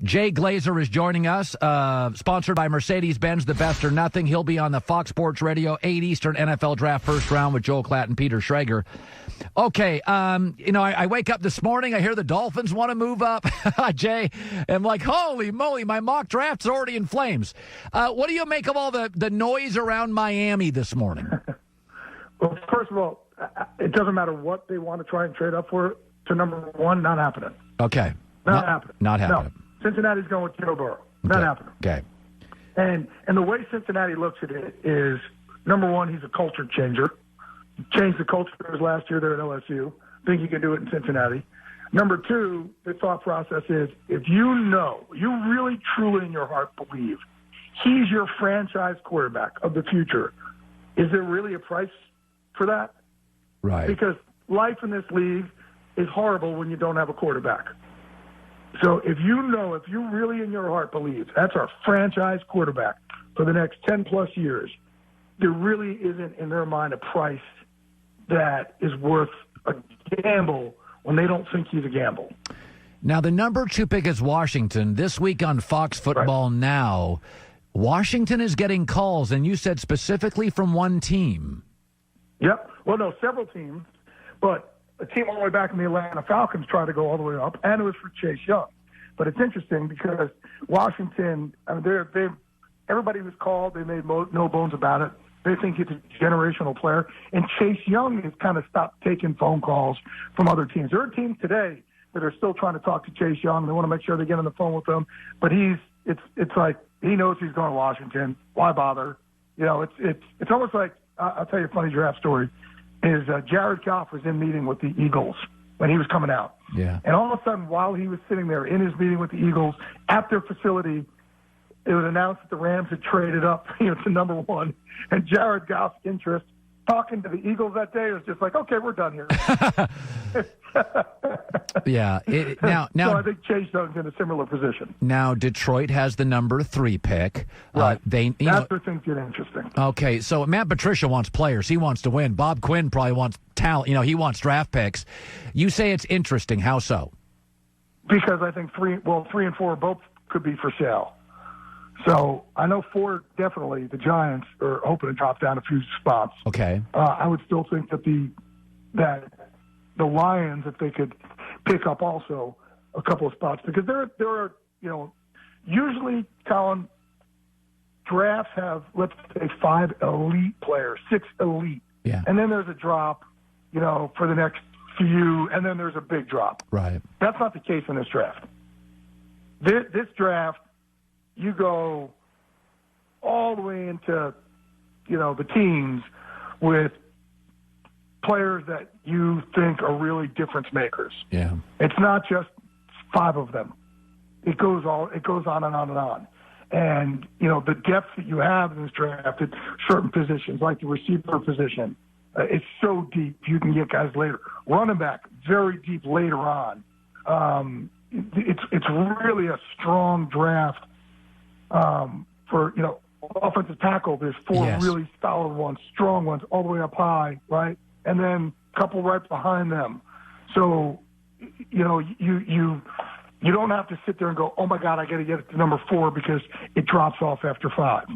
Jay Glazer is joining us, sponsored by Mercedes-Benz, the best or nothing. He'll be on the Fox Sports Radio 8 Eastern NFL Draft first round with Joel Klatt and Peter Schrager. Okay, I wake up this morning, I hear the Dolphins want to move up. Jay, I'm like, holy moly, my mock draft's already in flames. What do you make of all the noise around Miami this morning? Well, first of all, it doesn't matter what they want to try and trade up for to number one, not happening. Okay. Not happening. Not happening. No. Cincinnati's going with Joe Burrow. Not happening. Okay. And the way Cincinnati looks at it is, number one, he's a culture changer. He changed the culture last year there at LSU. I think he can do it in Cincinnati. Number two, the thought process is, if you really truly in your heart believe he's your franchise quarterback of the future, is there really a price for that? Right. Because life in this league is horrible when you don't have a quarterback. So if you really in your heart believe that's our franchise quarterback for the next 10-plus years, there really isn't in their mind a price that is worth a gamble when they don't think he's a gamble. Now, the number 2 pick is Washington. This week on Fox Football Now, Washington is getting calls, and you said specifically from one team. Yep. Well, no, several teams, but a team all the way back in the Atlanta Falcons tried to go all the way up, and it was for Chase Young. But it's interesting because Washington, everybody was called. They made no bones about it. They think he's a generational player. And Chase Young has kind of stopped taking phone calls from other teams. There are teams today that are still trying to talk to Chase Young. They want to make sure they get on the phone with him. But it's like he knows he's going to Washington. Why bother? It's almost like, I'll tell you a funny draft story, is Jared Goff was in meeting with the Eagles when he was coming out. Yeah. And all of a sudden, while he was sitting there in his meeting with the Eagles at their facility, it was announced that the Rams had traded up to number one. And Jared Goff's interest talking to the Eagles that day was just like, okay, we're done here. Yeah. Now, so I think Chase Young's in a similar position. Now, Detroit has the number 3 pick. Right. That's where things get interesting. Okay, so Matt Patricia wants players. He wants to win. Bob Quinn probably wants talent. He wants draft picks. You say it's interesting. How so? Because I think 3 and 4 both could be for sale. So I know 4 definitely. The Giants are hoping to drop down a few spots. Okay. I would still think that the Lions, if they could pick up also a couple of spots, because there are usually, Colin, drafts have, let's say, 5 elite players, 6 elite, and then there's a drop, for the next few, and then there's a big drop. Right. That's not the case in this draft. This draft, you go all the way into, the teams with players that you think are really difference makers. Yeah. It's not just 5 of them. It goes on and on and on. And, the depth that you have in this draft at certain positions, like the receiver position, it's so deep. You can get guys later. Running back, very deep later on. It's really a strong draft for, offensive tackle. There's 4 really solid ones, strong ones, all the way up high, right? And then a couple right behind them. So, you don't have to sit there and go, oh, my God, I got to get it to number 4 because it drops off after 5.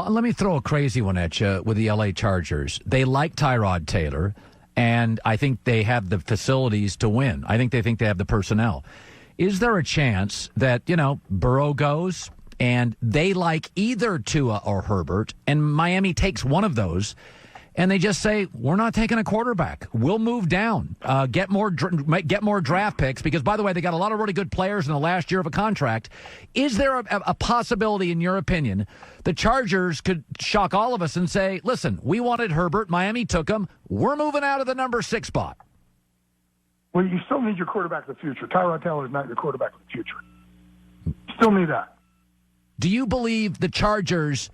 Let me throw a crazy one at you with the L.A. Chargers. They like Tyrod Taylor, and I think they have the facilities to win. I think they have the personnel. Is there a chance that, Burrow goes and they like either Tua or Herbert, and Miami takes one of those, and they just say, we're not taking a quarterback. We'll move down, get more draft picks, because, by the way, they got a lot of really good players in the last year of a contract. Is there a possibility, in your opinion, the Chargers could shock all of us and say, listen, we wanted Herbert, Miami took him, we're moving out of the number 6 spot? Well, you still need your quarterback of the future. Tyrod Taylor is not your quarterback of the future. You still need that. Do you believe the Chargers,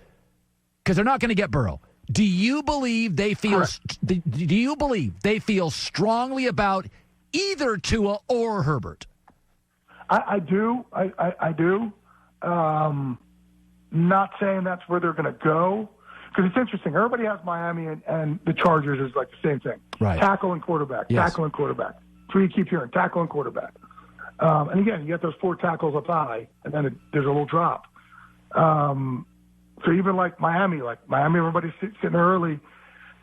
because they're not going to get Burrow, do you believe they feel strongly about either Tua or Herbert? I do. I do. Not saying that's where they're going to go, because it's interesting. Everybody has Miami and the Chargers is like the same thing. Right. Tackle and quarterback. Yes. Tackle and quarterback. So you keep hearing tackle and quarterback. And again, you get those 4 tackles up high, and then there's a little drop. So even like Miami, everybody's sitting there early.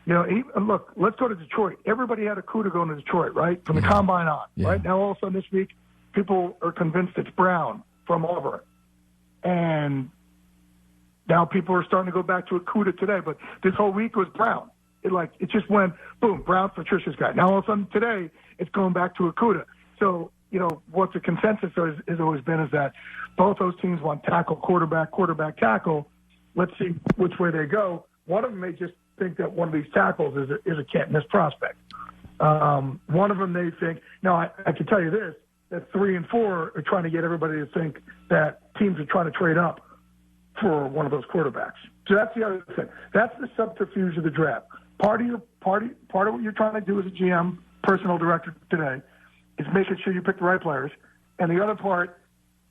Look, let's go to Detroit. Everybody had a coup to go into Detroit, right? From the combine on, right? Now all of a sudden this week, people are convinced it's Brown from Auburn. And now people are starting to go back to a Kuda today, but this whole week was Brown. It just went, boom, Brown, Patricia's guy. Now all of a sudden today, it's going back to a Kuda. So, what the consensus has always been is that both those teams want tackle, quarterback, tackle. Let's see which way they go. One of them may just think that one of these tackles is a can't-miss prospect. One of them they think, now I can tell you this, that 3 and 4 are trying to get everybody to think that teams are trying to trade up for one of those quarterbacks. So that's the other thing. That's the subterfuge of the draft. Part of what you're trying to do as a GM, personnel director today, is making sure you pick the right players. And the other part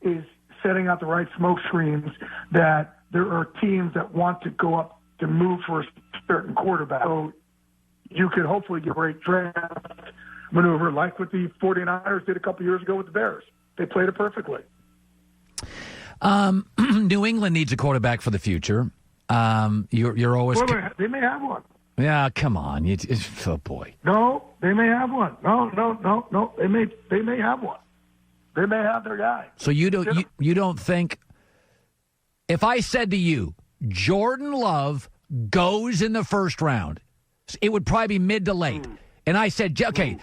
is setting out the right smoke screens that there are teams that want to go up to move for a certain quarterback. So you could hopefully get a great draft maneuver like what the 49ers did a couple years ago with the Bears. They played it perfectly. New England needs a quarterback for the future. You're always... Well, they may have one. Yeah, come on. Oh, boy. No, they may have one. No. They may have one. They may have their guy. So you don't think... If I said to you, Jordan Love goes in the first round, it would probably be mid to late. And I said, okay,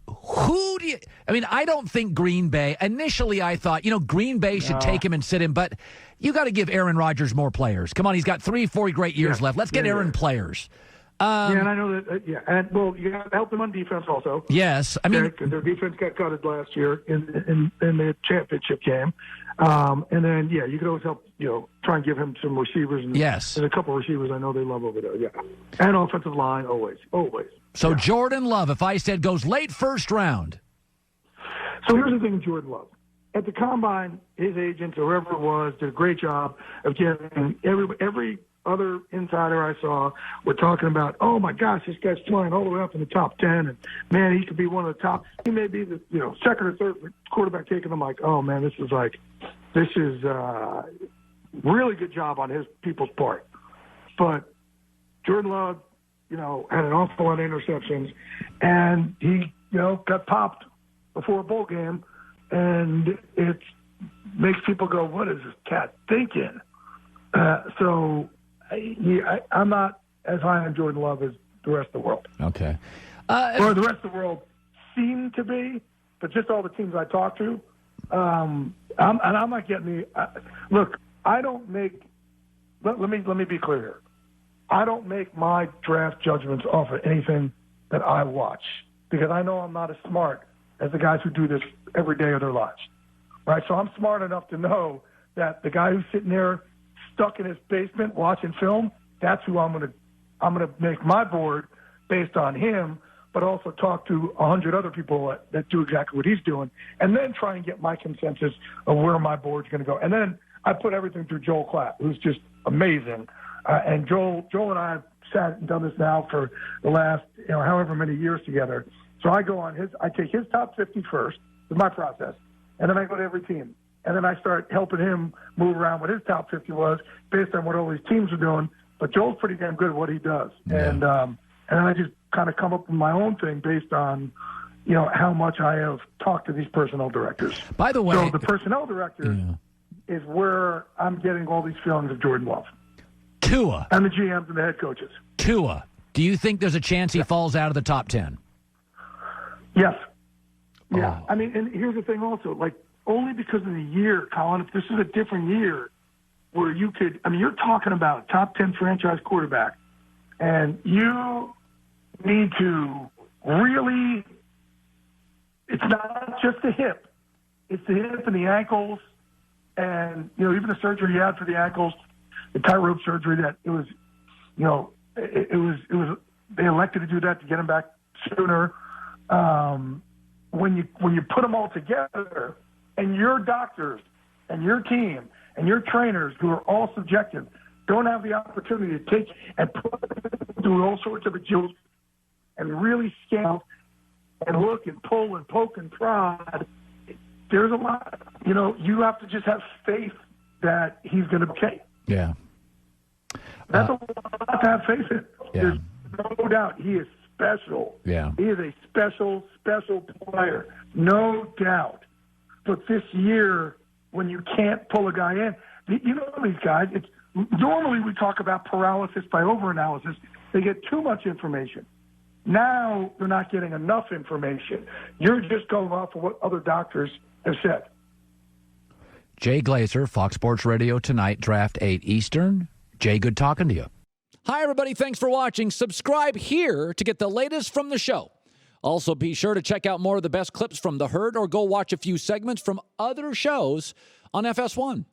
who do you... I mean, I don't think Green Bay... Initially, I thought, Green Bay should take him and sit him, but you got to give Aaron Rodgers more players. Come on, he's got 3-4 great years left. Let's get Aaron players. And I know that, and well, you got to help them on defense also. Yes, I mean their defense got gutted last year in the championship game, and then you could always help try and give him some receivers. And, yes, and a couple of receivers I know they love over there. Yeah, and offensive line always. So Jordan Love, if I said goes late first round. So here's the thing with Jordan Love. At the combine, his agents, or whoever it was, did a great job of getting every other insider I saw were talking about, oh my gosh, this guy's flying all the way up in the top 10, and man, he could be one of the top. He may be the second or third quarterback taken. I'm like, oh man, this is really good job on his people's part. But Jordan Love, had an awful lot of interceptions, and he got popped before a bowl game, and it makes people go, what is this cat thinking? I'm not as high on Jordan Love as the rest of the world. Okay. Or the rest of the world seem to be, but just all the teams I talk to, I'm not getting look, I don't make, let me be clear here. I don't make my draft judgments off of anything that I watch because I know I'm not as smart as the guys who do this every day of their lives. Right? So I'm smart enough to know that the guy who's sitting there stuck in his basement watching film, that's who I'm gonna make my board based on him, but also talk to 100 other people that do exactly what he's doing, and then try and get my consensus of where my board's going to go. And then I put everything through Joel Klatt, who's just amazing. And Joel and I have sat and done this now for the last however many years together. So I go on I take his top 50 first with my process, and then I go to every team. And then I start helping him move around what his top 50 was based on what all these teams are doing. But Joel's pretty damn good at what he does. Yeah. And then I just kind of come up with my own thing based on, how much I have talked to these personnel directors. By the way, so the personnel director is where I'm getting all these feelings of Jordan Love. Tua. And the GMs and the head coaches. Tua. Do you think there's a chance he falls out of the top 10? Yes. Yeah. Oh. I mean, and here's the thing also, only because of the year, Colin, if this is a different year where you could, you're talking about top 10 franchise quarterback, and you need to really, it's not just the hip, it's the hip and the ankles, and, even the surgery he had for the ankles, the tightrope surgery that it was, they elected to do that to get him back sooner. When you put them all together, and your doctors and your team and your trainers, who are all subjective, don't have the opportunity to take and do all sorts of agility and really scout and look and pull and poke and prod, there's a lot. You have to just have faith that he's going to be okay. Yeah. That's a lot to have faith in. Yeah. There's no doubt he is special. Yeah. He is a special player. No doubt. But this year, when you can't pull a guy in, these guys, normally we talk about paralysis by overanalysis. They get too much information. Now they're not getting enough information. You're just going off of what other doctors have said. Jay Glazer, Fox Sports Radio tonight, Draft 8 Eastern. Jay, good talking to you. Hi, everybody. Thanks for watching. Subscribe here to get the latest from the show. Also, be sure to check out more of the best clips from The Herd or go watch a few segments from other shows on FS1.